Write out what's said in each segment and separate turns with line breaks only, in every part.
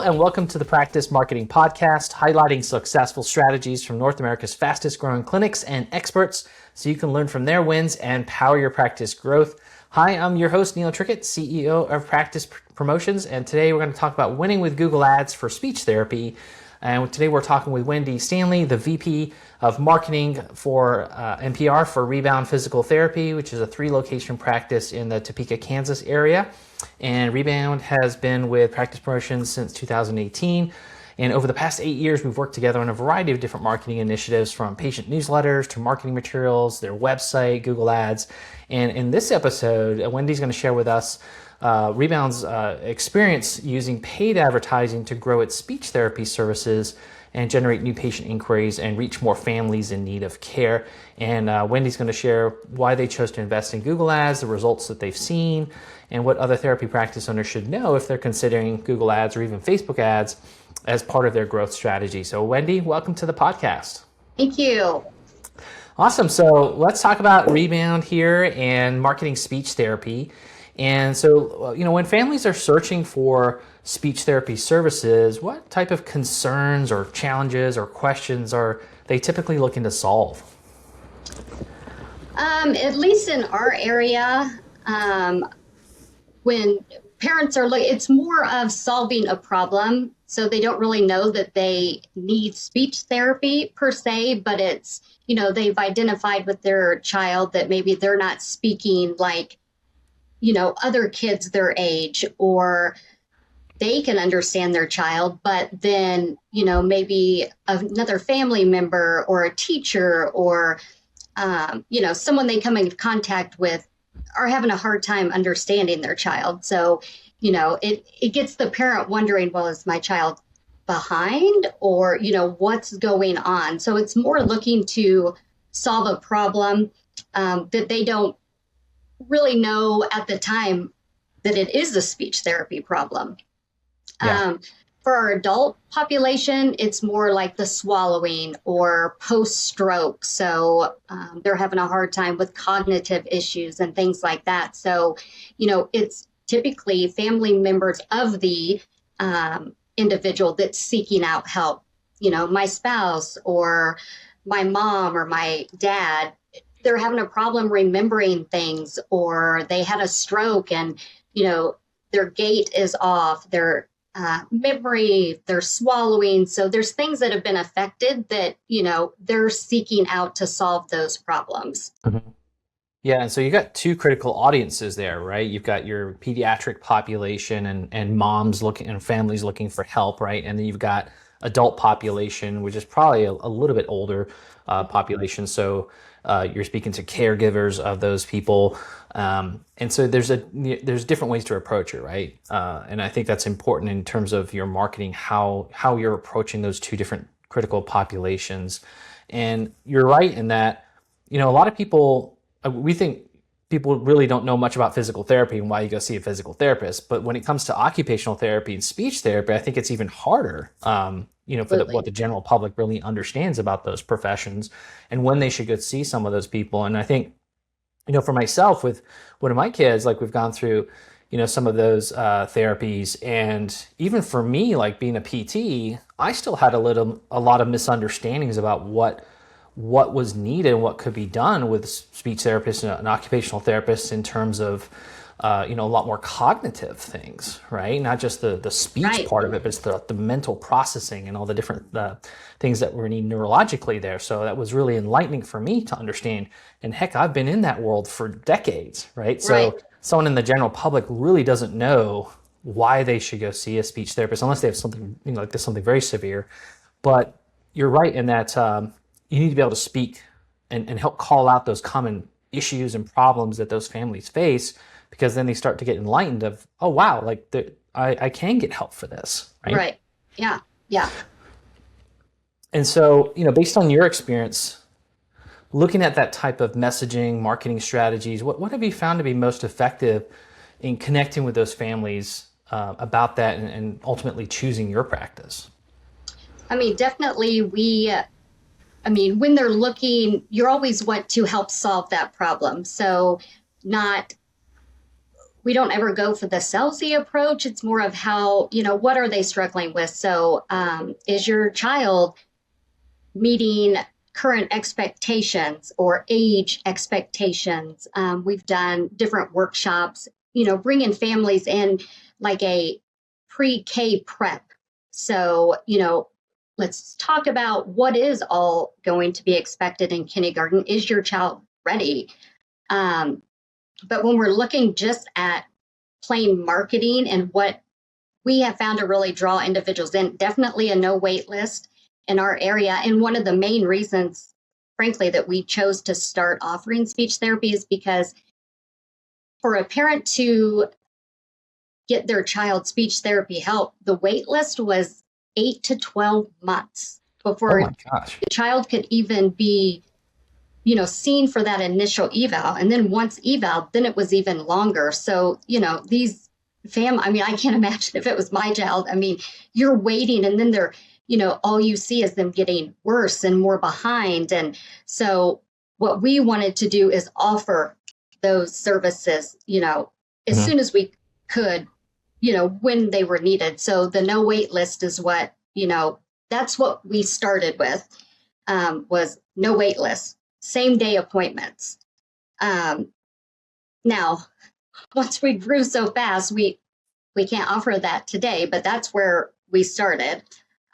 and welcome to the Practice Marketing Podcast, highlighting successful strategies from North America's fastest growing clinics and experts so you can learn from their wins and power your practice growth. Hi, I'm your host, Neil Trickett, CEO of Practice Promotions, and today we're going to talk about winning with Google Ads for speech therapy. And today we're talking with Wendi Stanley, the VP of Marketing for NPR for Rebound Physical Therapy, which is a 3-location practice in the Topeka, Kansas area. And Rebound has been with Practice Promotions since 2018. And over the past 8 years, we've worked together on a variety of different marketing initiatives, from patient newsletters to marketing materials, their website, Google Ads. And in this episode, Wendi's going to share with us Rebound's experience using paid advertising to grow its speech therapy services and generate new patient inquiries and reach more families in need of care. And Wendi's going to share why they chose to invest in Google Ads, the results that they've seen, and what other therapy practice owners should know if they're considering Google Ads or even Facebook ads as part of their growth strategy. So Wendi, welcome to the podcast.
Thank you.
Awesome. So let's talk about Rebound here and marketing speech therapy. And so, when families are searching for speech therapy services, what type of concerns or challenges or questions are they typically looking to solve?
At least in our area, when parents are looking, it's more of solving a problem. So they don't really know that they need speech therapy per se, but it's, they've identified with their child that maybe they're not speaking like, other kids their age, or they can understand their child, but then, maybe another family member or a teacher or, someone they come in contact with are having a hard time understanding their child. So, it gets the parent wondering, well, is my child behind, or, what's going on? So it's more looking to solve a problem that they don't really know at the time that it is a speech therapy problem.
Yeah.
For our adult population, it's more like the swallowing or post-stroke. So they're having a hard time with cognitive issues and things like that. So, it's typically family members of the individual that's seeking out help. My spouse or my mom or my dad, they're having a problem remembering things, or they had a stroke and, their gait is off, their memory, their swallowing. So there's things that have been affected that, they're seeking out to solve those problems.
Mm-hmm. Yeah, and so you got two critical audiences there, right? You've got your pediatric population and moms looking and families looking for help, right? And then you've got adult population, which is probably a little bit older population. So you're speaking to caregivers of those people, and so there's different ways to approach it, right? And I think that's important in terms of your marketing, how you're approaching those two different critical populations. And you're right in that, a lot of people, we think people really don't know much about physical therapy and why you go see a physical therapist. But when it comes to occupational therapy and speech therapy, I think it's even harder, for what the general public really understands about those professions and when they should go see some of those people. And I think, for myself with one of my kids, like we've gone through, some of those therapies. And even for me, like being a PT, I still had a lot of misunderstandings about what was needed and what could be done with speech therapists and occupational therapists in terms of, a lot more cognitive things, right? Not just the speech part of it, but it's the mental processing and all the different things that we need neurologically there. So that was really enlightening for me to understand. And heck, I've been in that world for decades, right? So someone in the general public really doesn't know why they should go see a speech therapist unless they have something, like this, something very severe. But you're right in that you need to be able to speak and help call out those common issues and problems that those families face, because then they start to get enlightened of, oh, wow, like I can get help for this, right?
Right. Yeah. Yeah.
And so, based on your experience, looking at that type of messaging, marketing strategies, what have you found to be most effective in connecting with those families about that and ultimately choosing your practice?
Definitely when they're looking, you always want to help solve that problem. So not we don't ever go for the salesy approach. It's more of how, what are they struggling with? So is your child meeting current expectations or age expectations? We've done different workshops, bringing families in like a pre-K prep. So, let's talk about what is all going to be expected in kindergarten. Is your child ready? But when we're looking just at plain marketing and what we have found to really draw individuals in, definitely a no wait list in our area. And one of the main reasons, frankly, that we chose to start offering speech therapy is because for a parent to get their child speech therapy help, the wait list was 8 to 12 months
Oh my
before
gosh.
the child could even be seen for that initial eval. And then once eval, then it was even longer. So, these I can't imagine if it was my child. You're waiting and then they're, all you see is them getting worse and more behind. And so what we wanted to do is offer those services, as
Mhm.
soon as we could, when they were needed. So the no wait list is what, that's what we started with, was no wait list, same day appointments. Now, once we grew so fast, we can't offer that today, but that's where we started.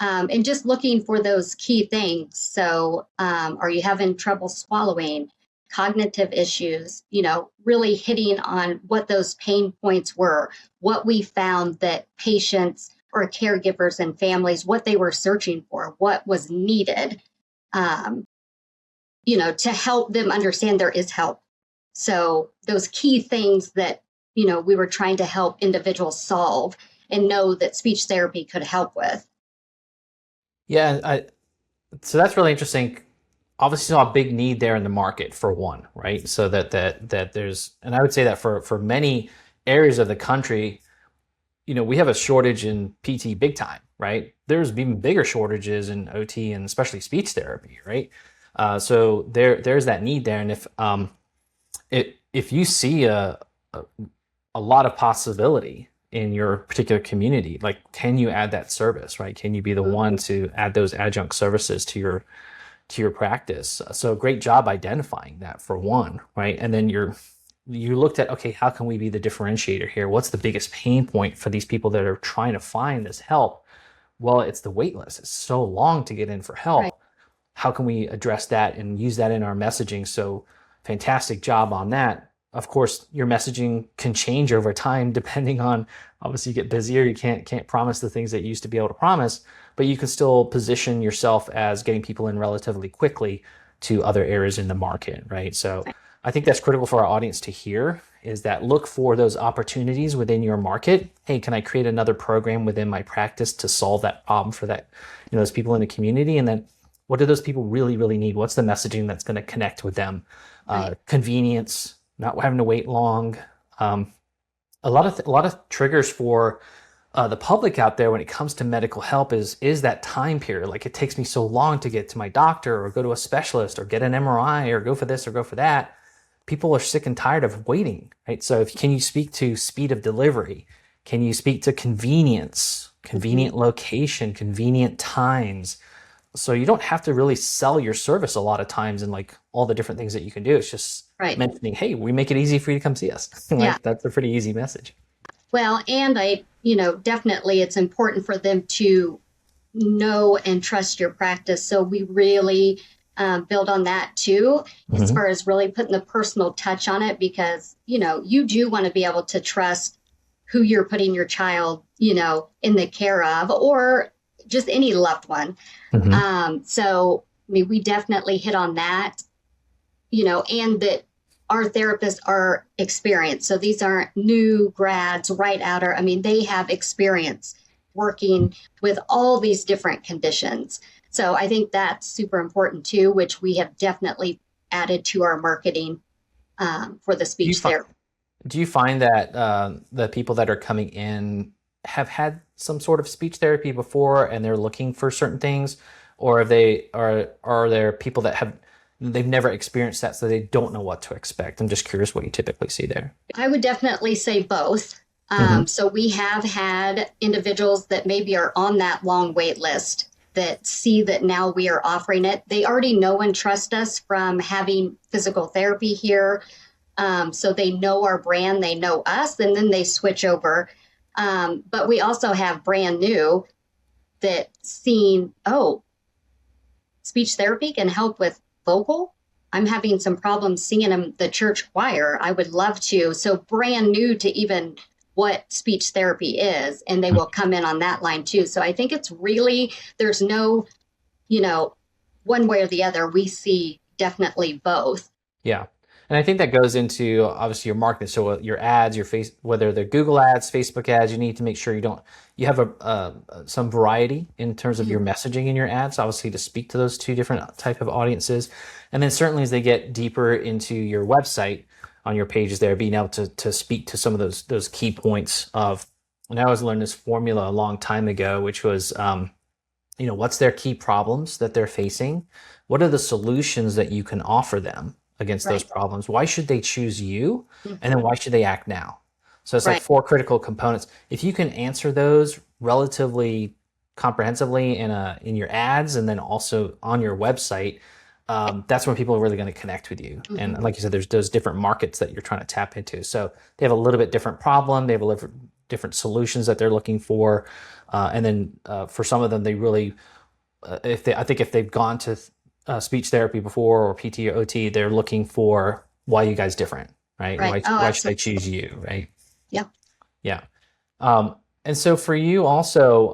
And just looking for those key things. So, are you having trouble swallowing? Cognitive issues, really hitting on what those pain points were, what we found that patients or caregivers and families, what they were searching for, what was needed, um, to help them understand there is help. So those key things that, we were trying to help individuals solve and know that speech therapy could help with.
Yeah, so that's really interesting. Obviously, saw a big need there in the market for one, right? So that there's, and I would say that for many areas of the country, we have a shortage in PT big time, right? There's even bigger shortages in OT and especially speech therapy, right? So there's that need there, and if you see a a lot of possibility in your particular community, like can you add that service, right? Can you be the one to add those adjunct services to your practice? So great job identifying that for one, right? And then you looked at, okay, how can we be the differentiator here? What's the biggest pain point for these people that are trying to find this help? Well, it's the wait list. It's so long to get in for
Right.
help. How can we address that and use that in our messaging? So fantastic job on that. Of course, your messaging can change over time depending on, obviously you get busier, you can't promise the things that you used to be able to promise, but you can still position yourself as getting people in relatively quickly to other areas in the market, right? So I think that's critical for our audience to hear, is that look for those opportunities within your market. Hey, can I create another program within my practice to solve that problem for that, those people in the community? And then what do those people really, really need? What's the messaging that's going to connect with them?
Right.
Convenience, not having to wait long. Um, a lot of triggers for the public out there when it comes to medical help is that time period. Like it takes me so long to get to my doctor or go to a specialist or get an MRI or go for this or go for that. People are sick and tired of waiting, right? So can you speak to speed of delivery? Can you speak to convenience, convenient location, convenient times? So you don't have to really sell your service a lot of times and like all the different things that you can do. It's just
Right.
mentioning, hey, we make it easy for you to come see us.
Yeah.
Like that's a pretty easy message.
Well, and definitely it's important for them to know and trust your practice. So we really build on that too, as
Hmm.
far as really putting the personal touch on it, because, you do want to be able to trust who you're putting your child, in the care of, or just any loved one.
Hmm.
So, we definitely hit on that, and that our therapists are experienced. So these aren't new grads right outer. They have experience working with all these different conditions. So I think that's super important too, which we have definitely added to our marketing for the
Do you
speech
find
therapy.
do you find that the people that are coming in have had some sort of speech therapy before and they're looking for certain things, or are there people that have they've never experienced that, so they don't know what to expect. I'm just curious what you typically see there.
I would definitely say both.
Hmm.
So we have had individuals that maybe are on that long wait list that see that now we are offering it. They already know and trust us from having physical therapy here. So they know our brand, they know us, and then they switch over. But we also have brand new that seen, oh, speech therapy can help with vocal. I'm having some problems singing in the church choir. I would love to. So brand new to even what speech therapy is, and they will come in on that line too. So I think it's really, there's no, you know, one way or the other. We see definitely both.
Yeah. And I think that goes into obviously your marketing. So your ads, your face, whether they're Google ads, Facebook ads, you need to make sure you have some variety in terms of your messaging in your ads, obviously to speak to those two different type of audiences. And then certainly as they get deeper into your website on your pages there, being able to speak to some of those key points of, and I always learned this formula a long time ago, which was, what's their key problems that they're facing? What are the solutions that you can offer them against those
Right.
problems? Why should they choose you? And then
Mhm.
why should they act now? So it's like
Right.
4 critical components. If you can answer those relatively comprehensively in your ads and then also on your website, that's when people are really going to connect with you. And
Mhm.
like you said, there's those different markets that you're trying to tap into. So they have a little bit different problem. They have a little different solutions that they're looking for. And then for some of them, they really, I think if they've gone to speech therapy before or PT or OT, they're looking for why you guys different, right?
Right. Oh,
Why should I
absolutely.
choose you, right?
Yep.
Yeah. And so for you also,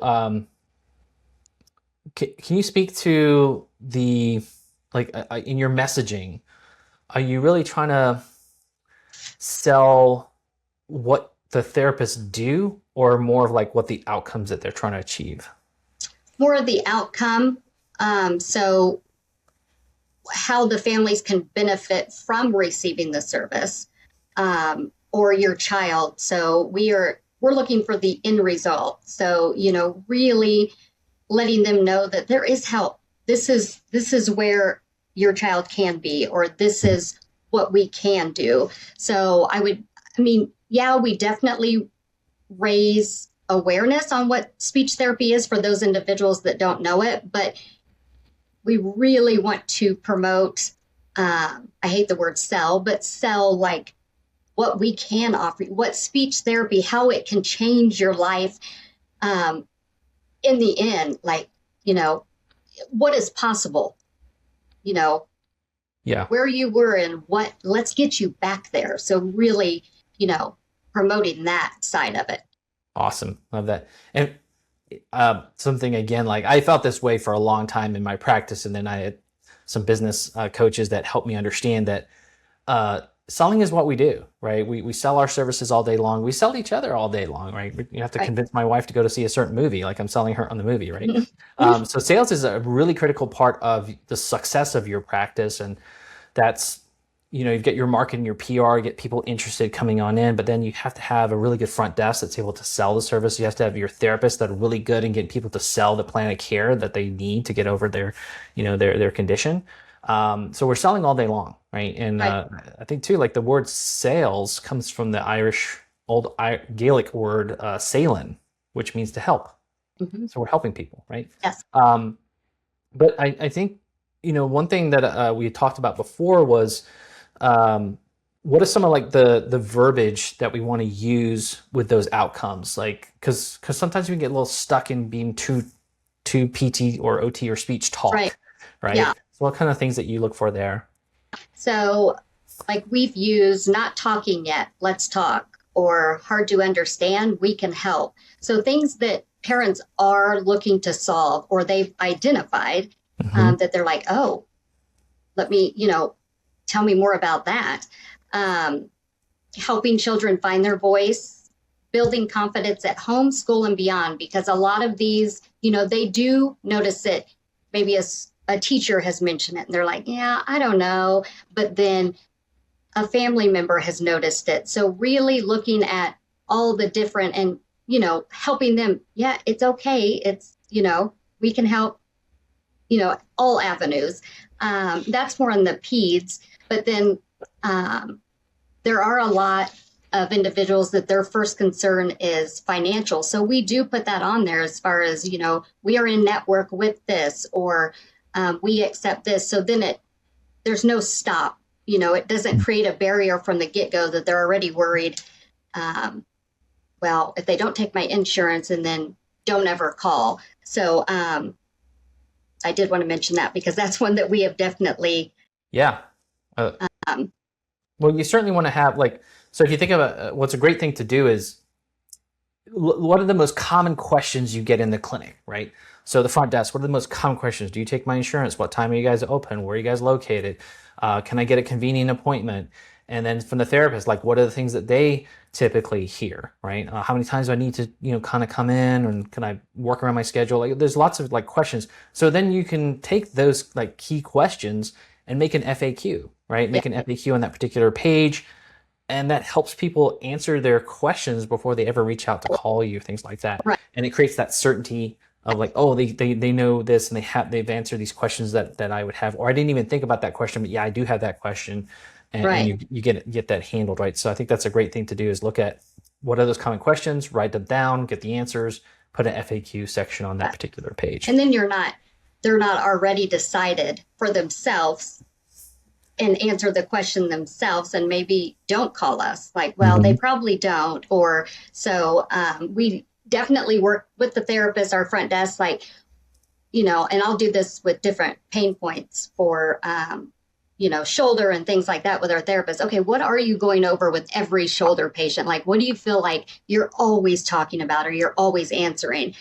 can you speak to the like in your messaging? Are you really trying to sell what the therapists do, or more of like what the outcomes that they're trying to achieve?
More of the outcome. So how the families can benefit from receiving the service, or your child. So we're looking for the end result. So, really letting them know that there is help. This is where your child can be, or this is what we can do. So yeah, we definitely raise awareness on what speech therapy is for those individuals that don't know it, but we really want to promote, I hate the word sell, but sell like what we can offer, what speech therapy, how it can change your life, um, in the end, like, you know, what is possible, you know,
Yeah.
where you were and what, let's get you back there. So really, promoting that side of it.
Awesome. Love that. And something again, like I felt this way for a long time in my practice. And then I had some business coaches that helped me understand that selling is what we do, right? We sell our services all day long. We sell each other all day long, right? You have to
Right.
convince my wife to go to see a certain movie, like I'm selling her on the movie, right? So sales is a really critical part of the success of your practice. And that's, you've got your marketing, your PR, get people interested coming on in, but then you have to have a really good front desk that's able to sell the service. You have to have your therapists that are really good in getting people to sell the plan of care that they need to get over their condition. So we're selling all day long, right? And
Right.
I think too, like the word sales comes from the old Gaelic word "salen," which means to help.
Mhm.
So we're helping people, right?
Yes.
Um, but I think, one thing that we talked about before was what are some of like the verbiage that we want to use with those outcomes? Like, because sometimes we get a little stuck in being too PT or OT or speech
Right.
talk, right?
Yeah.
So what kind of things that you look for there?
So, like we've used not talking yet, let's talk, or hard to understand, we can help. So, things that parents are looking to solve or they've identified,
Hmm.
that they're like, oh, let me, tell me more about that. Um, Helping children find their voice, building confidence at home, school, and beyond, because a lot of these, they do notice it. Maybe a teacher has mentioned it and they're like, yeah, I don't know. But then a family member has noticed it. So really looking at all the different and, helping them. Yeah, it's okay. It's, we can help. all avenues. That's more in the peds, but then there are a lot of individuals that their first concern is financial. So we do put that on there as far as, we are in network with this, or we accept this. So then there's no stop. It doesn't create a barrier from the get-go that they're already worried. Well, if they don't take my insurance, and then don't ever call. So I did want to mention that because that's one that we have definitely.
Yeah. Well, you certainly want to have so if you think of what's a great thing to do is what are the most common questions you get in the clinic, right? So the front desk, what are the most common questions? Do you take my insurance? What time are you guys open? Where are you guys located? Can I get a convenient appointment? And then from the therapist, what are the things that they typically hear, right? How many times do I need to, kind of come in, and can I work around my schedule? There's lots of questions. So then you can take those key questions and make an FAQ, right? Make an FAQ on that particular page. And that helps people answer their questions before they ever reach out to call you, things like that.
Right.
And it creates that certainty of they know this, and they've answered these questions that I would have, or I didn't even think about that question, but yeah, I do have that question. And you get that handled, right? So I think that's a great thing to do, is look at what are those common questions, write them down, get the answers, put an FAQ section on that particular page.
And then they're not already decided for themselves and answer the question themselves, and maybe don't call us. They probably don't. Or so we definitely work with the therapist, our front desk, and I'll do this with different pain points for shoulder and things like that with our therapist. Okay, what are you going over with every shoulder patient? What do you feel like you're always talking about, or you're always answering?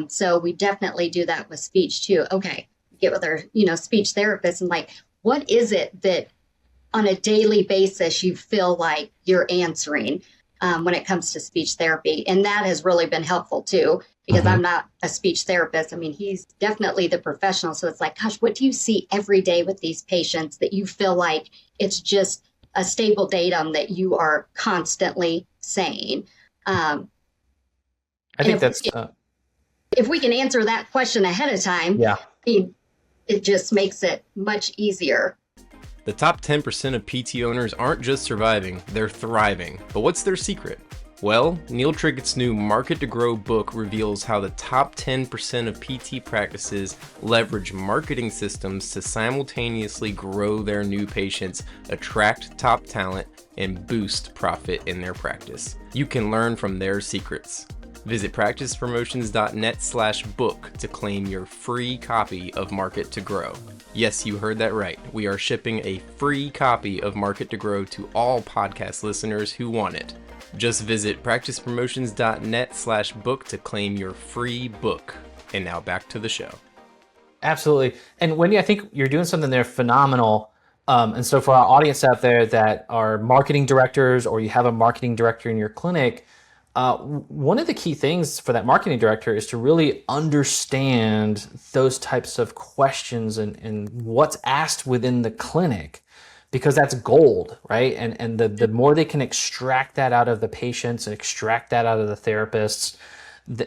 So we definitely do that with speech too. Okay, get with our, speech therapist, and what is it that on a daily basis you feel like you're answering when it comes to speech therapy? And that has really been helpful too, because I'm not a speech therapist. I mean, he's definitely the professional. So it's gosh, what do you see every day with these patients that you feel like it's just a stable datum that you are constantly saying?
I think
if we can answer that question ahead of time, it just makes it much easier.
The top 10% of PT owners aren't just surviving, they're thriving. But what's their secret? Well, Neil Trickett's new Market to Grow book reveals how the top 10% of PT practices leverage marketing systems to simultaneously grow their new patients, attract top talent, and boost profit in their practice. You can learn from their secrets. Visit practicepromotions.net/book to claim your free copy of Market to Grow. Yes, you heard that right. We are shipping a free copy of Market to Grow to all podcast listeners who want it. Just visit practicepromotions.net/book to claim your free book. And now back to the show.
Absolutely. And Wendi, I think you're doing something there phenomenal. And so for our audience out there that are marketing directors, or you have a marketing director in your clinic, one of the key things for that marketing director is to really understand those types of questions and what's asked within the clinic, because that's gold, right? And the more they can extract that out of the patients and extract that out of the therapists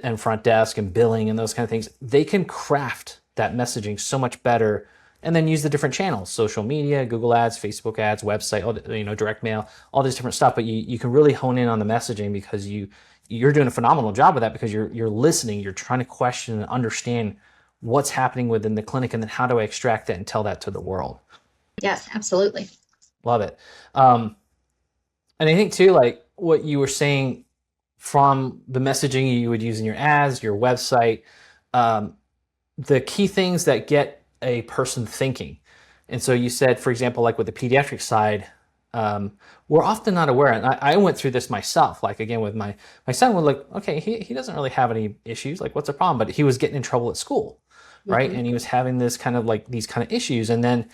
and front desk and billing and those kind of things, they can craft that messaging so much better, and then use the different channels, social media, Google ads, Facebook ads, website, direct mail, all this different stuff. But you can really hone in on the messaging, because you're doing a phenomenal job with that, because you're listening, you're trying to question and understand what's happening within the clinic, and then how do I extract that and tell that to the world.
Yes, absolutely.
Love it. And I think too, what you were saying from the messaging you would use in your ads, your website, the key things that get a person thinking. And so you said, for example, with the pediatric side, we're often not aware. And I went through this myself, again, with my son was okay, he doesn't really have any issues. What's the problem? But he was getting in trouble at school, right? And he was having this kind of these kind of issues. And then,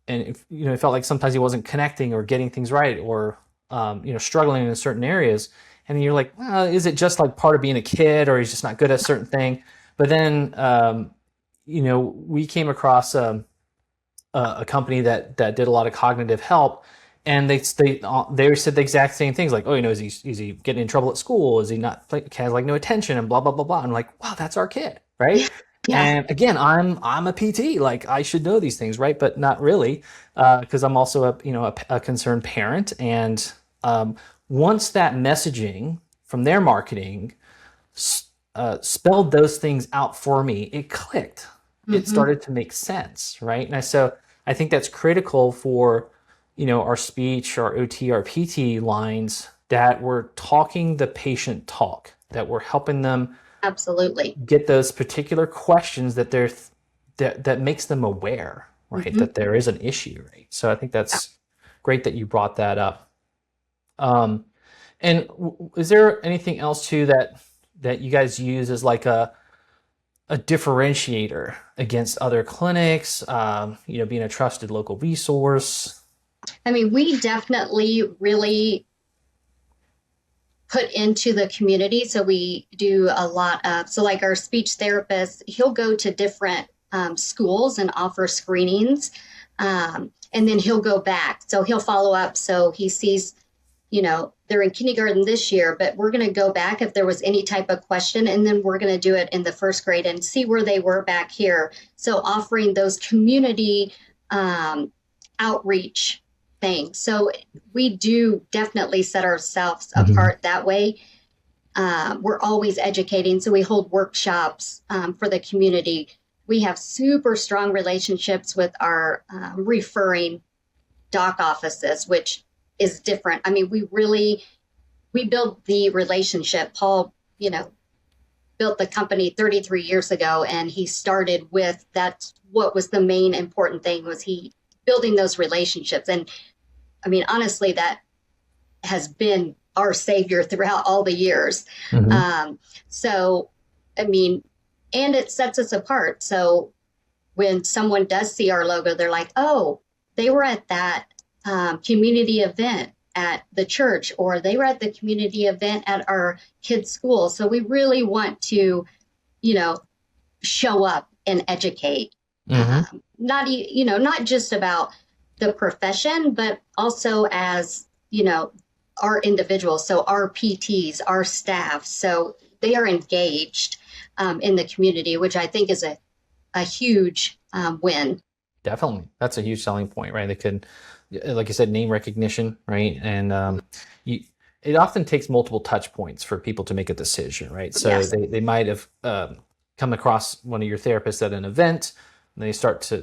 it felt like sometimes he wasn't connecting or getting things right, or, struggling in certain areas. And you're well, is it just part of being a kid, or he's just not good at a certain thing? But then, we came across a company that did a lot of cognitive help, and they said the exact same things, is he getting in trouble at school? Is he not has no attention, and blah blah blah blah. I'm wow, that's our kid, right?
Yeah,
And again, I'm a PT, like I should know these things, right? But not really, because I'm also a concerned parent. And um, once that messaging from their marketing spelled those things out for me, it clicked. It
hmm,
started to make sense, right? So I think that's critical for our speech, our OT, our PT lines, that we're talking the patient talk, that we're helping them
absolutely.
get those particular questions that makes them aware, right,
Hmm.
that there is an issue, right? So I think
Yeah.
that's great that you brought that up. Um, and is there anything else too that you guys use as like a differentiator against other clinics? Being a trusted local resource.
I mean, we definitely really put into the community. So we do a lot of, so like our speech therapist, he'll go to different schools and offer screenings. And then he'll go back. So he'll follow up. So he sees, they're in kindergarten this year, but we're going to go back if there was any type of question. And then we're going to do it in the first grade and see where they were back here. So offering those community outreach things. So we do definitely set ourselves
Mhm.
apart that way. We're always educating. So we hold workshops for the community. We have super strong relationships with our referring doc offices, which is different. I mean, we build the relationship. Paul, built the company 33 years ago, and he started with, that's what was the main important thing, was he building those relationships. And I mean, honestly, that has been our savior throughout all the years.
Mhm.
Um, so, I mean, and it sets us apart. So when someone does see our logo, they're like, oh, they were at that community event at the church, or they were at the community event at our kids' school. So we really want to, you know, show up and educate.
Mhm.
Not just about the profession, but also as, our individuals. So our PTs, our staff. So they are engaged in the community, which I think is a huge win.
Definitely. That's a huge selling point, right? They could, like you said, name recognition, right? And you, it often takes multiple touch points for people to make a decision, right? So
Yes.
they might have come across one of your therapists at an event. And they start to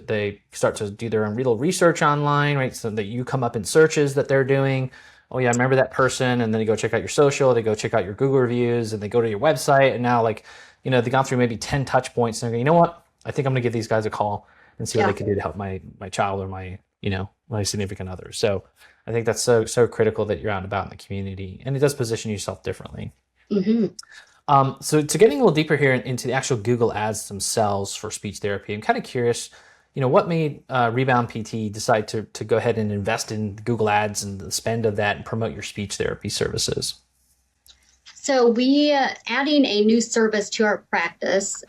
do their own little research online, right? So that you come up in searches that they're doing. Oh yeah, I remember that person. And then they go check out your social, they go check out your Google reviews, and they go to your website. And now, like, they've gone through maybe 10 touch points, and they're going, you know what? I think I'm going to give these guys a call and see what they
Yeah.
can do to help my child or my significant other. So I think that's so critical that you're out and about in the community, and it does position yourself differently.
Hmm.
So to getting a little deeper here into the actual Google ads themselves for speech therapy, I'm kind of curious, what made Rebound PT decide to go ahead and invest in Google ads and the spend of that and promote your speech therapy services?
So we adding a new service to our practice.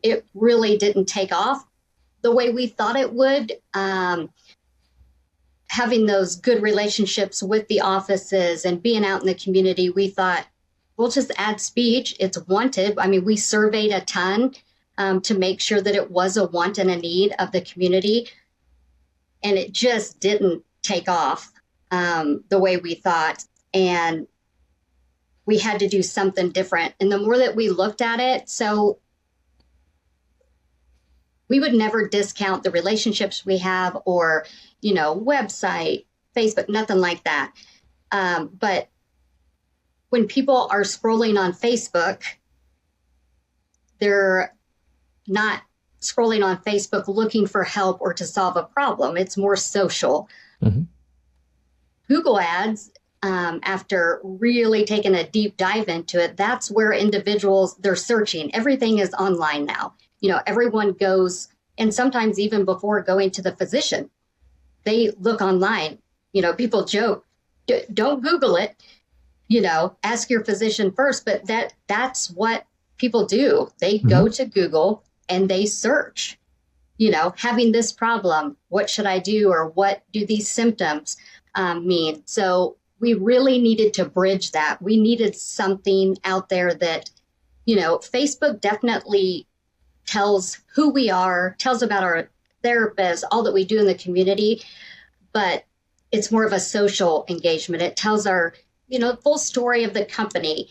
It really didn't take off the way we thought it would. Having those good relationships with the offices and being out in the community, we thought we'll just add speech. It's wanted. I mean, we surveyed a ton to make sure that it was a want and a need of the community, and it just didn't take off the way we thought. And we had to do something different. And the more that we looked at it, so we would never discount the relationships we have, or, website, Facebook, nothing like that. But when people are scrolling on Facebook, they're not scrolling on Facebook looking for help or to solve a problem. It's more social.
Mhm.
Google ads, after really taking a deep dive into it, that's where individuals, they're searching. Everything is online now. Everyone goes, and sometimes even before going to the physician, they look online. People joke, don't Google it, ask your physician first, but that's what people do. They go
Mhm.
to Google and they search, having this problem, what should I do? Or what do these symptoms mean? So we really needed to bridge that. We needed something out there that Facebook definitely tells who we are, tells about our therapists, all that we do in the community, but it's more of a social engagement. It tells our, full story of the company.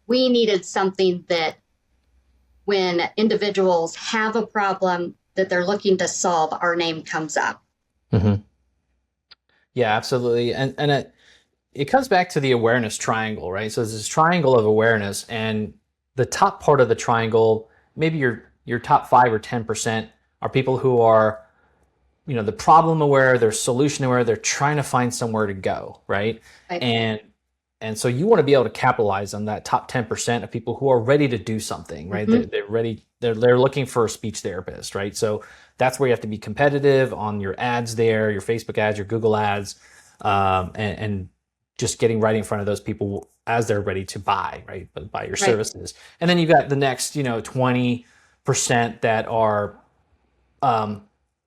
We needed something that when individuals have a problem that they're looking to solve, our name comes up.
Mm-hmm. Yeah, absolutely. And it comes back to the awareness triangle, right? So there's this triangle of awareness, and the top part of the triangle, maybe your top 5 or 10% are people who are, the problem aware, they're solution aware, they're trying to find somewhere to go, right?
Right.
And so you want to be able to capitalize on that top 10% of people who are ready to do something, right?
Mm-hmm.
They're ready, they're looking for a speech therapist, right? So that's where you have to be competitive on your ads there, your Facebook ads, your Google ads, and just getting right in front of those people as they're ready to buy, right? Buy your services. And then you've got the next, 20% that are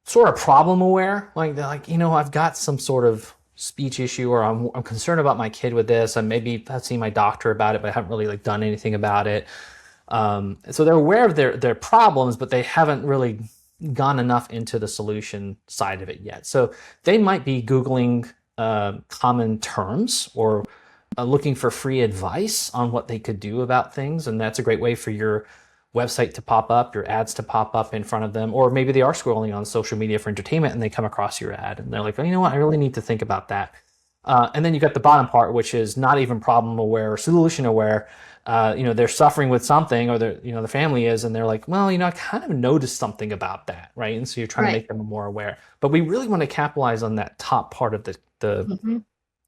sort of problem aware. Like they're like, I've got some sort of speech issue, or I'm concerned about my kid with this. And maybe I've seen my doctor about it, but I haven't really done anything about it. So they're aware of their problems, but they haven't really gone enough into the solution side of it yet. So they might be Googling common terms, or looking for free advice on what they could do about things. And that's a great way for your website to pop up, your ads to pop up in front of them. Or maybe they are scrolling on social media for entertainment and they come across your ad and they're like, oh, you know what, I really need to think about that. And then you got the bottom part, which is not even problem aware or solution aware. They're suffering with something, or the family is, and they're like, well, I kind of noticed something about that, right? And so you're trying to make them more aware. But we really want to capitalize on that top part of the
Mm-hmm.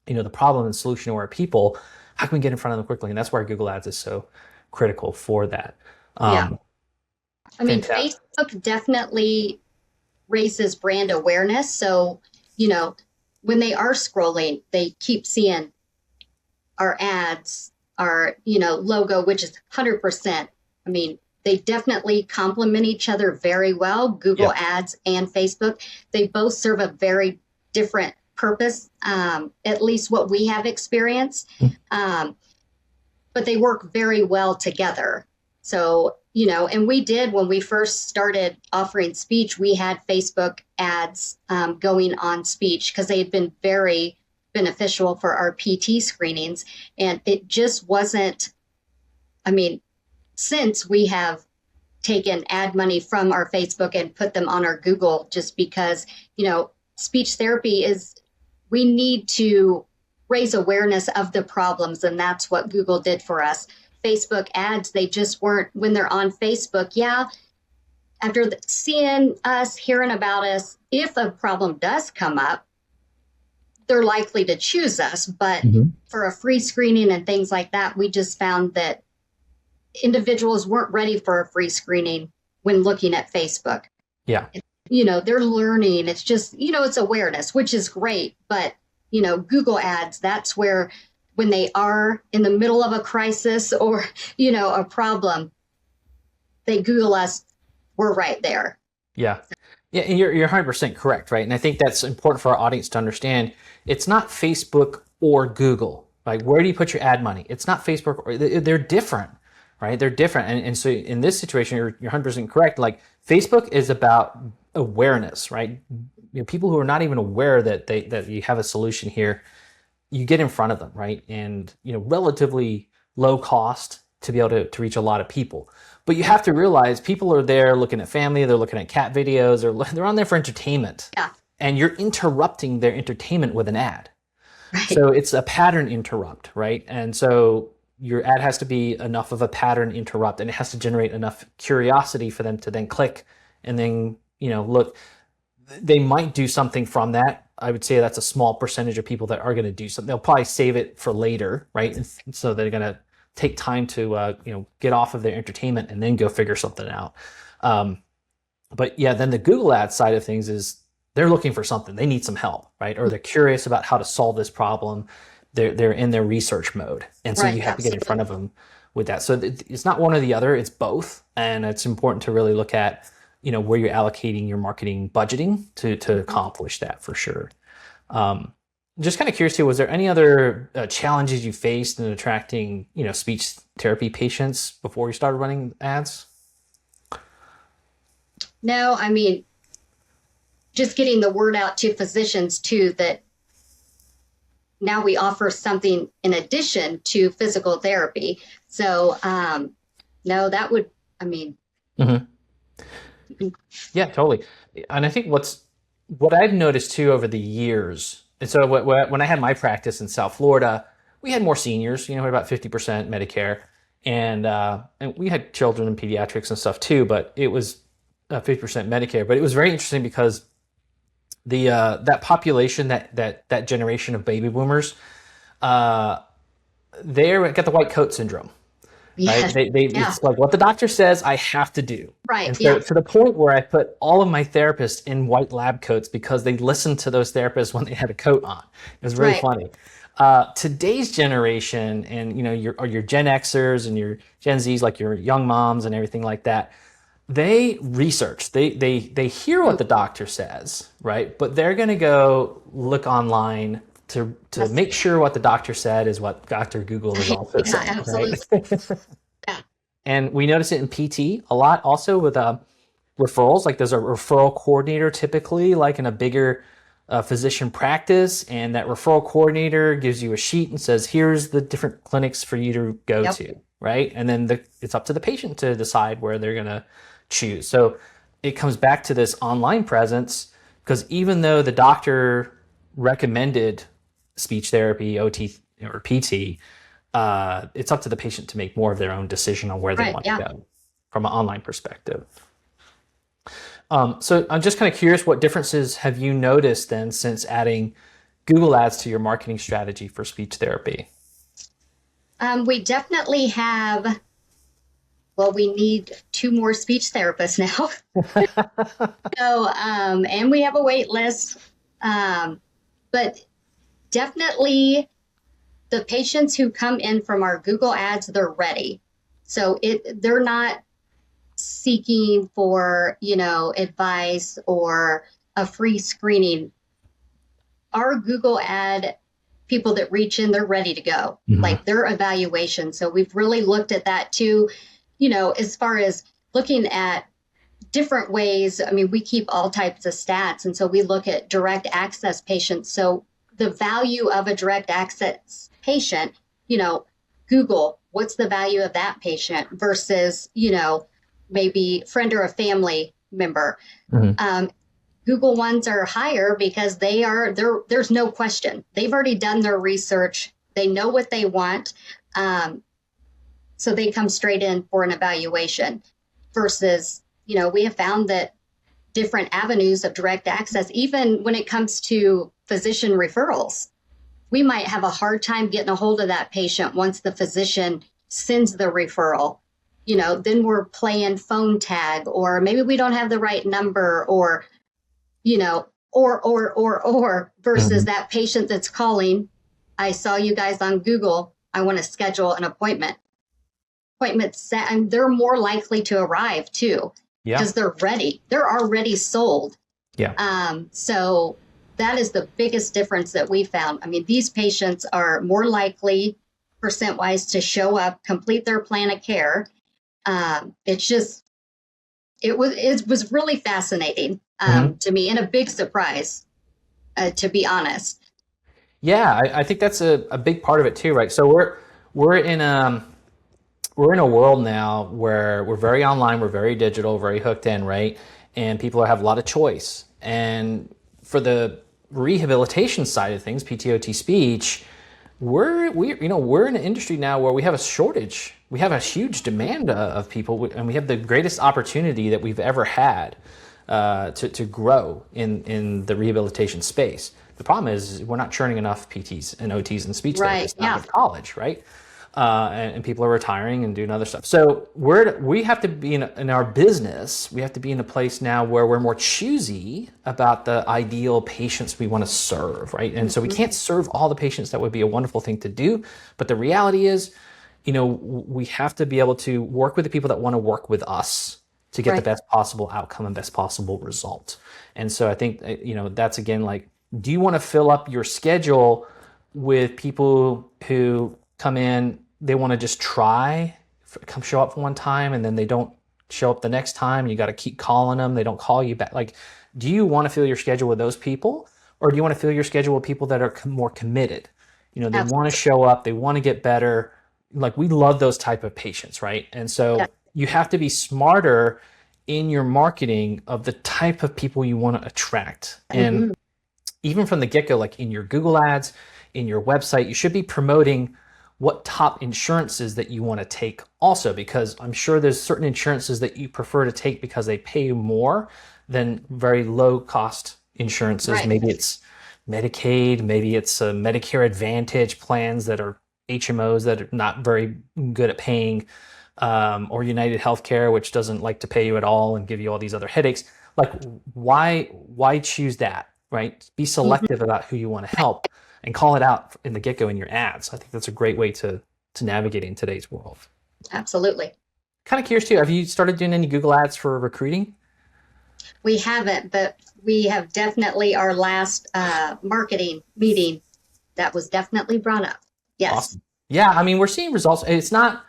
The problem and solution aware people. How can we get in front of them quickly? And that's why Google Ads is so critical for that.
Yeah. I mean,
fantastic.
Facebook definitely raises brand awareness. So, when they are scrolling, they keep seeing our ads, our, logo, which is 100%. I mean, they definitely complement each other very well. Google Ads and Facebook, they both serve a very different purpose, at least what we have experienced. But they work very well together. So, and we did, when we first started offering speech, we had Facebook ads going on speech because they had been very beneficial for our PT screenings. And it just wasn't, since we have taken ad money from our Facebook and put them on our Google, just because, speech therapy we need to raise awareness of the problems. And that's what Google did for us. Facebook ads, they just weren't, when they're on Facebook, after seeing us, hearing about us, if a problem does come up, they're likely to choose us. But for a free screening and things like that, we just found that individuals weren't ready for a free screening when looking at Facebook.
Yeah.
They're learning. It's just, it's awareness, which is great. But, Google ads, that's where, when they are in the middle of a crisis or, a problem, they Google us, we're right there.
Yeah. Yeah, and you're 100% correct, right? And I think that's important for our audience to understand. It's not Facebook or Google. Like, where do you put your ad money? It's not Facebook, or they're different, right? They're different. And so in this situation, you're 100% correct. Like, Facebook is about awareness, right? People who are not even aware that you have a solution here, you get in front of them, right? And, relatively low cost to be able to reach a lot of people. But you have to realize people are there looking at family, they're looking at cat videos, they're on there for entertainment.
Yeah.
And you're interrupting their entertainment with an ad.
Right.
So it's a pattern interrupt, right? And so your ad has to be enough of a pattern interrupt, and it has to generate enough curiosity for them to then click and then, look. They might do something from that. I would say that's a small percentage of people that are going to do something. They'll probably save it for later, right? And so they're going to take time to get off of their entertainment and then go figure something out. But yeah, then the Google Ads side of things is they're looking for something. They need some help, right? Or they're curious about how to solve this problem. They're in their research mode, and so you have to get in front of them with that. So it's not one or the other; it's both, and it's important to really look at where you're allocating your marketing budgeting to accomplish that for sure. just kind of curious too, was there any other challenges you faced in attracting, speech therapy patients before you started running ads?
No, I mean, just getting the word out to physicians too, that now we offer something in addition to physical therapy. So, no, that would, I mean,
Hmm. Yeah, totally. And I think what I've noticed too over the years, and so when I had my practice in South Florida, we had more seniors, about 50% Medicare, and we had children and pediatrics and stuff too, but it was 50% Medicare. But it was very interesting because the that population, that generation of baby boomers, uh, they got the white coat syndrome, right?
yes, yeah,
It's like what the doctor says I have to do.
right,
And so
yeah,
to the point where I put all of my therapists in white lab coats because they listened to those therapists when they had a coat on. It was really
right,
funny. Today's generation, and your Gen Xers and your Gen Zs, like your young moms and everything like that, they research. They hear what the doctor says, right? But they're going to go look online to
yes,
make sure what the doctor said is what Dr. Google is also
yeah,
saying,
absolutely,
right?
yeah,
And we notice it in PT a lot also with referrals. Like there's a referral coordinator typically, like in a bigger physician practice, and that referral coordinator gives you a sheet and says, here's the different clinics for you to go
yep,
to, right? And then it's up to the patient to decide where they're going to choose. So it comes back to this online presence, because even though the doctor recommended speech therapy, OT, or PT, it's up to the patient to make more of their own decision on where they
right,
want to
yeah.
go from an online perspective. So I'm just kind of curious, what differences have you noticed then since adding Google Ads to your marketing strategy for speech therapy?
We definitely have, well, we need two more speech therapists now. So, and we have a wait list. But definitely the patients who come in from our Google ads, they're ready. So they're not seeking for, advice or a free screening. Our Google ad people that reach in, they're ready to go,
Mhm.
like their evaluation. So we've really looked at that too, as far as looking at different ways. I mean, we keep all types of stats. And so we look at direct access patients. So the value of a direct access patient, Google, what's the value of that patient versus, maybe friend or a family member.
Mhm.
Google ones are higher because there's no question. They've already done their research. They know what they want. So they come straight in for an evaluation versus, we have found that different avenues of direct access, even when it comes to physician referrals, we might have a hard time getting a hold of that patient once the physician sends the referral. Then we're playing phone tag, or maybe we don't have the right number, or, versus
Mhm.
that patient that's calling. I saw you guys on Google. I want to schedule an appointment. Appointments set, and they're more likely to arrive too
Yeah.
because they're ready. They're already sold.
Yeah.
So that is the biggest difference that we found. I mean, these patients are more likely, percent wise, to show up, complete their plan of care. It was really fascinating
Mhm.
to me, and a big surprise, to be honest.
Yeah, I think that's a big part of it too, right? So we're in we're in a world now where we're very online, we're very digital, very hooked in, right? And people have a lot of choice. And for the rehabilitation side of things, PTOT speech, we're in an industry now where we have a shortage. We have a huge demand of people, and we have the greatest opportunity that we've ever had to grow in the rehabilitation space. The problem is we're not churning enough PTs and OTs and speech
Right.
therapists out
Yeah.
of college, right? And people are retiring and doing other stuff. So we have to be in our business. We have to be in a place now where we're more choosy about the ideal patients we want to serve, right? And so we
Mhm.
can't serve all the patients. That would be a wonderful thing to do, but the reality is, we have to be able to work with the people that want to work with us to get the
Right.
best possible outcome and best possible result. And so I think that's again like Do you want to fill up your schedule with people who come in, they want to just try, come show up for one time, and then they don't show up the next time? You got to keep calling them. They don't call you back. Like, do you want to fill your schedule with those people, or do you want to fill your schedule with people that are more committed? They want to
Absolutely.
show up, they want to get better. Like, we love those type of patients, right? And so
Yeah.
you have to be smarter in your marketing of the type of people you want to attract. And
Mhm.
even from the get-go, like in your Google ads, in your website, you should be promoting what top insurances that you want to take also, because I'm sure there's certain insurances that you prefer to take because they pay you more than very low cost insurances.
Right.
Maybe it's Medicaid, maybe it's Medicare Advantage plans that are HMOs that are not very good at paying, or United Healthcare, which doesn't like to pay you at all and give you all these other headaches. Like, why choose that, right? Be
Mhm.
selective about who you want to help and call it out in the get-go in your ads. I think that's a great way to navigate in today's world.
Absolutely.
Kind of curious too, have you started doing any Google ads for recruiting?
We haven't, but we have definitely our last marketing meeting that was definitely brought up. Yes.
Awesome. Yeah, I mean, we're seeing results. It's not,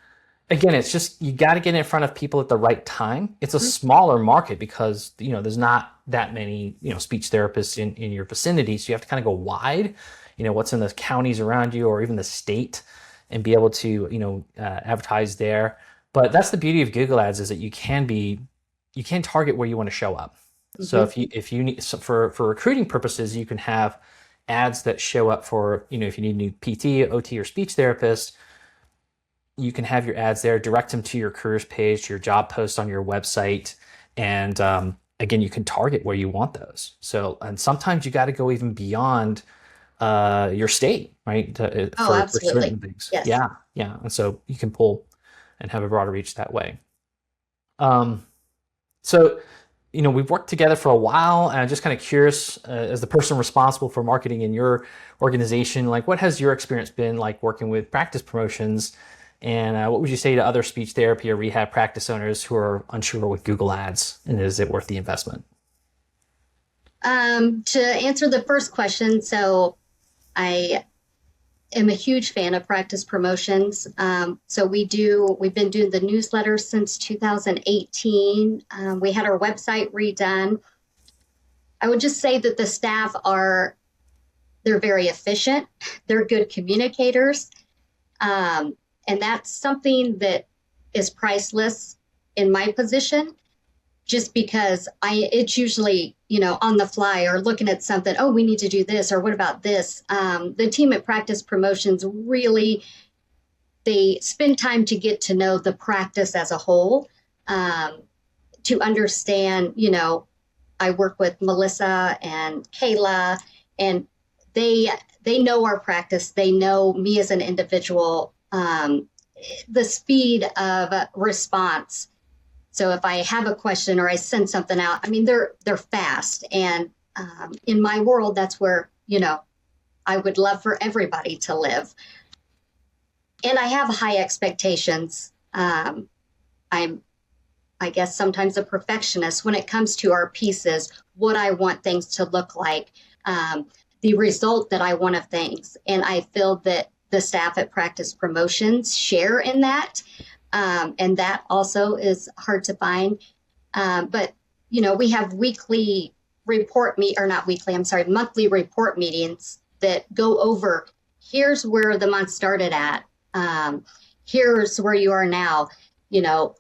again, it's just you got to get in front of people at the right time. It's a
Mhm.
smaller market because there's not that many speech therapists in your vicinity, so you have to kind of go wide. What's in the counties around you, or even the state, and be able to advertise there. But that's the beauty of Google Ads, is that you can target where you want to show up. So
Mhm.
if you need, so for recruiting purposes, you can have ads that show up for if you need a new PT, OT, or speech therapist. You can have your ads there, direct them to your careers page, to your job post on your website, and again, you can target where you want those. So, and sometimes you got to go even beyond your state, right?
Oh,
For certain
absolutely.
things.
Yes.
Yeah, yeah. And so you can pull and have a broader reach that way. Um, so, we've worked together for a while, and I'm just kind of curious, as the person responsible for marketing in your organization, like, what has your experience been like working with practice promotions? And what would you say to other speech therapy or rehab practice owners who are unsure with Google Ads? And is it worth the investment?
To answer the first question, so I am a huge fan of practice promotions. So we've been doing the newsletter since 2018. We had our website redone. I would just say that the staff they're very efficient. They're good communicators. And that's something that is priceless in my position, just because it's usually, on the fly or looking at something. Oh, we need to do this, or what about this? The team at Practice Promotions really, they spend time to get to know the practice as a whole, to understand, I work with Melissa and Kayla, and they they know our practice. They know me as an individual, the speed of response. So if I have a question or I send something out, I mean, they're fast. And in my world, that's where I would love for everybody to live. And I have high expectations. I'm I guess sometimes a perfectionist when it comes to our pieces, what I want things to look like, the result that I want of things. And I feel that the staff at Practice Promotions share in that. And that also is hard to find. But, we have monthly report meetings that go over, here's where the month started at. Here's where you are now. You know,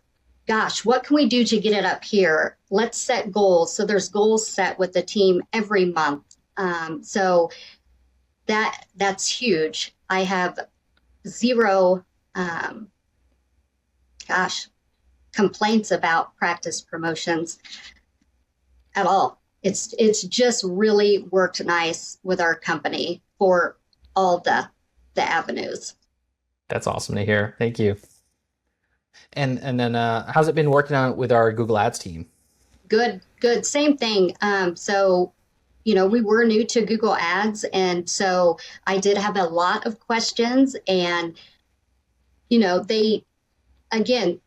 gosh, what can we do to get it up here? Let's set goals. So there's goals set with the team every month. So that's huge. I have zero, um, gosh, complaints about Practice Promotions at all. It's just really worked nice with our company for all the avenues.
That's awesome to hear. Thank you. And then how's it been working on with our Google Ads team?
Good, good. Same thing. So, we were new to Google Ads, and so I did have a lot of questions. And, they, again,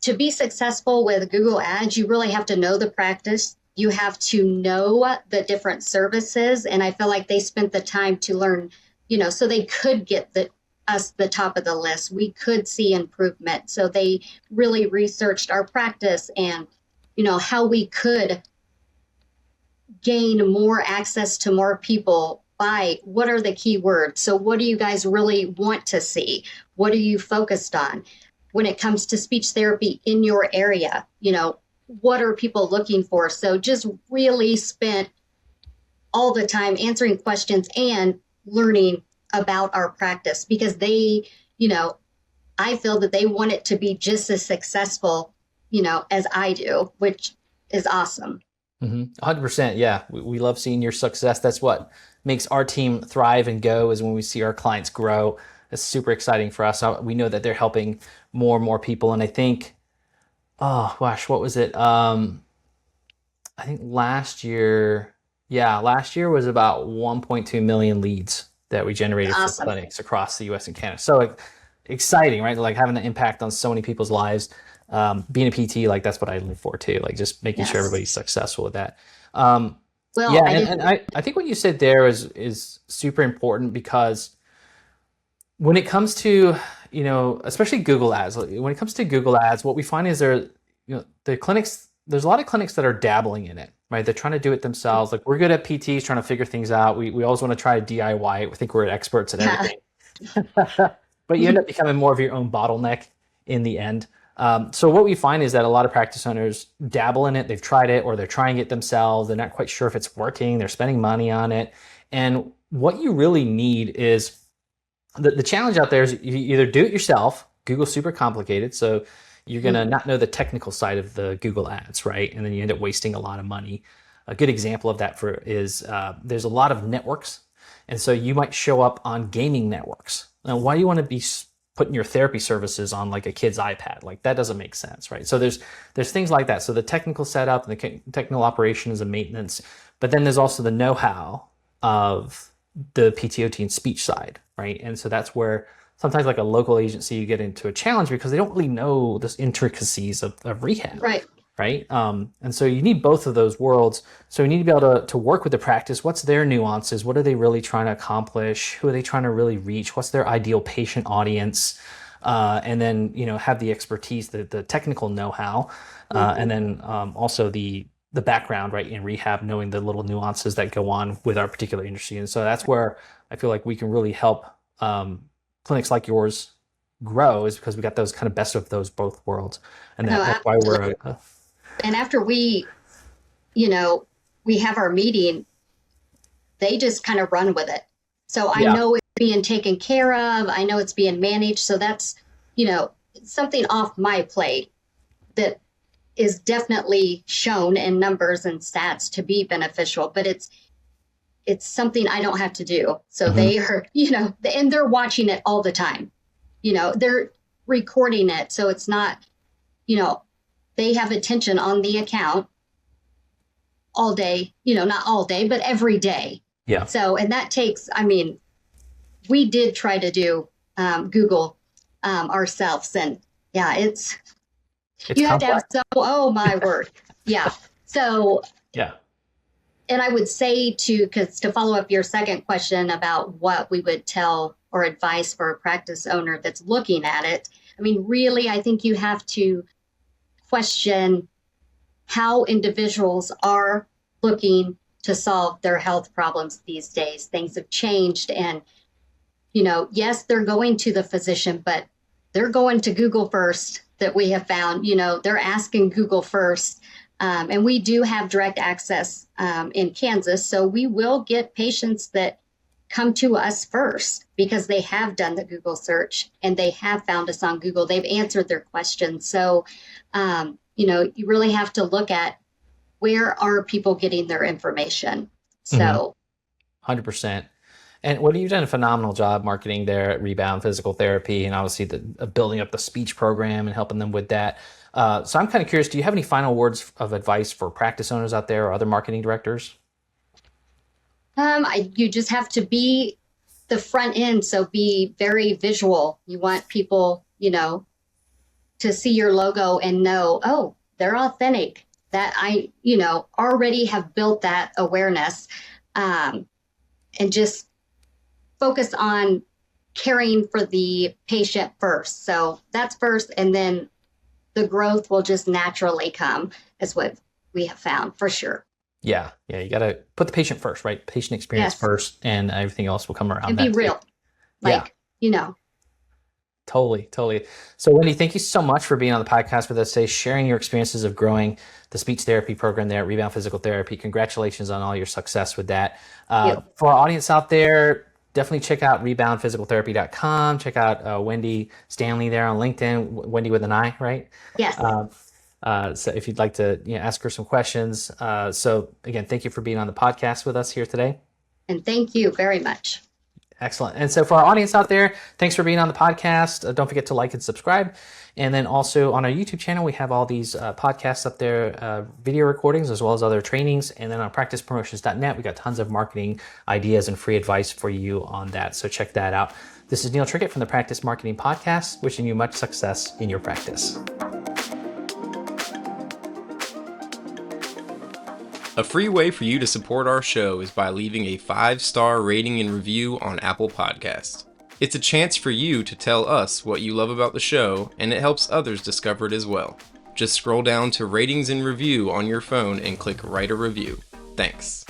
to be successful with Google Ads, you really have to know the practice. You have to know the different services. And I feel like they spent the time to learn, so they could get us the top of the list. We could see improvement. So they really researched our practice and, how we could gain more access to more people by what are the key words. So what do you guys really want to see? What are you focused on when it comes to speech therapy in your area? What are people looking for? So just really spent all the time answering questions and learning about our practice, because they, I feel that they want it to be just as successful, as I do, which is awesome.
100%. Yeah. We love seeing your success. That's what makes our team thrive and go, is when we see our clients grow. It's super exciting for us. We know that they're helping more and more people. And I think, oh gosh, what was it? I think last year was about 1.2 million leads that we generated for clinics across the US and Canada. So exciting, right? Like having an impact on so many people's lives. Being a PT, like that's what I live for too. Like just making sure everybody's successful with that.
Well,
yeah, and I think what you said there is super important, because when it comes to, especially Google ads, when it comes to Google ads, what we find is there's a lot of clinics that are dabbling in it, right? They're trying to do it themselves. Like we're good at PTs trying to figure things out. We always want to try to DIY it. We think we're experts at everything. But you end up becoming more of your own bottleneck in the end. So what we find is that a lot of practice owners dabble in it. They've tried it, or they're trying it themselves. They're not quite sure if it's working. They're spending money on it. And what you really need is the challenge out there is you either do it yourself. Google's super complicated, so you're going to not know the technical side of the Google ads, right? And then you end up wasting a lot of money. A good example of that is there's a lot of networks. And so you might show up on gaming networks. Now, why do you want to be putting your therapy services on like a kid's iPad? Like that doesn't make sense, right? So there's things like that. So the technical setup and the technical operations and maintenance, but then there's also the know-how of the PTOT and speech side, right? And so that's where sometimes like a local agency, you get into a challenge because they don't really know the intricacies of rehab. Right. And so you need both of those worlds. So you need to be able to work with the practice. What's their nuances? What are they really trying to accomplish? Who are they trying to really reach? What's their ideal patient audience? And then, have the expertise, the technical know-how, and then also the background, right, in rehab, knowing the little nuances that go on with our particular industry. And so that's where I feel like we can really help clinics like yours grow, is because we got those kind of best of those both worlds. And that's why we're
and after we have our meeting, they just kind of run with it. So I know it's being taken care of. I know it's being managed. So that's, something off my plate that is definitely shown in numbers and stats to be beneficial, but it's something I don't have to do. So they are, and they're watching it all the time. They're recording it. So it's not, they have attention on the account all day, not all day, but every day.
Yeah.
So, and that takes, we did try to do Google ourselves, and it's you have complex. To have oh my word. Yeah. So, and I would say to follow up your second question about what we would tell or advice for a practice owner that's looking at it. Really, I think you have to question how individuals are looking to solve their health problems these days. Things have changed, and yes, they're going to the physician, but they're going to Google first. That we have found, they're asking Google first, and we do have direct access in Kansas, so we will get patients that come to us first because they have done the Google search and they have found us on Google. They've answered their questions. So, you really have to look at where are people getting their information. So
100%. And what you've done a phenomenal job marketing there at Rebound Physical Therapy, and obviously building up the speech program and helping them with that. So I'm kind of curious, do you have any final words of advice for practice owners out there or other marketing directors?
You just have to be the front end. So be very visual. You want people, to see your logo and know, oh, they're authentic. that I, already have built that awareness, and just focus on caring for the patient first. So that's first, and then the growth will just naturally come, is what we have found for sure.
Yeah. You got to put the patient first, right? Patient experience first, and everything else will come around.
And be real.
Totally. So Wendi, thank you so much for being on the podcast with us today, sharing your experiences of growing the speech therapy program there at Rebound Physical Therapy. Congratulations on all your success with that. For our audience out there, definitely check out reboundphysicaltherapy.com. Check out Wendi Stanley there on LinkedIn, Wendi with an I, right?
Yes.
So if you'd like to ask her some questions. So again, thank you for being on the podcast with us here today.
And thank you very much.
Excellent. And so for our audience out there, thanks for being on the podcast. Don't forget to like and subscribe. And then also on our YouTube channel, we have all these podcasts up there, video recordings, as well as other trainings. And then on practicepromotions.net, we got tons of marketing ideas and free advice for you on that. So check that out. This is Neil Trickett from the Practice Marketing Podcast, wishing you much success in your practice.
A free way for you to support our show is by leaving a 5-star rating and review on Apple Podcasts. It's a chance for you to tell us what you love about the show, and it helps others discover it as well. Just scroll down to ratings and review on your phone and click write a review. Thanks.